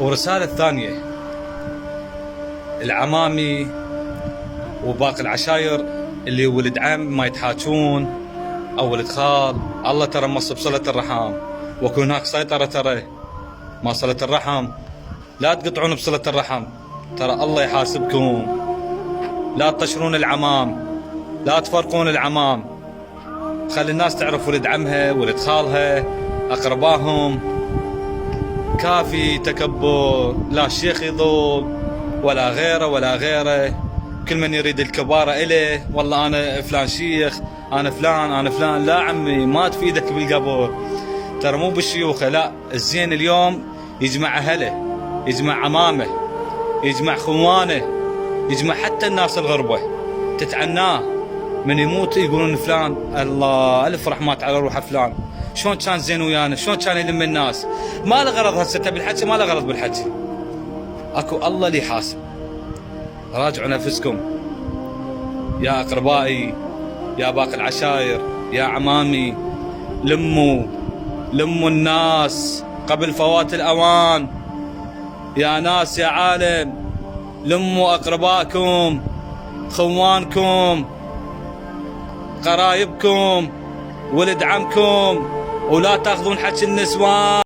ورسالة ثانية، العمامي وباقي العشاير اللي ولد عم ما يتحاجون او ولد خال، الله ترى مص بصلة الرحم، واكو هناك سيطرة ترى ما صلة الرحم، لا تقطعون بصلة الرحم ترى الله يحاسبكم. لا تطشرون العمام، لا تفرقون العمام، خلي الناس تعرف ولد عمها ولد خالها اقرباهم. كافي تكبر، لا الشيخ يضل ولا غيره ولا غيره، كل من يريد الكبارة إليه، والله أنا فلان شيخ، أنا فلان أنا فلان. لا عمي ما تفيدك بالقبر، ترى مو بالشيوخة، لا الزين اليوم يجمع أهله، يجمع عمامه، يجمع خوانه، يجمع حتى الناس الغربة تتعناه. من يموت يقولون فلان الله ألف رحمات على روح فلان، شلون كان زين ويانا، شلون كان يلم الناس. ما له غرض هسه بالحكي، ما له غرض بالحكي، اكو الله اللي يحاسب. راجعوا نفسكم يا اقربائي، يا باقي العشاير، يا عمامي، لموا الناس قبل فوات الاوان. يا ناس يا عالم، لموا اقربائكم، خوانكم، قرايبكم، ولد عمكم، ولا تاخذون حكي النسوان.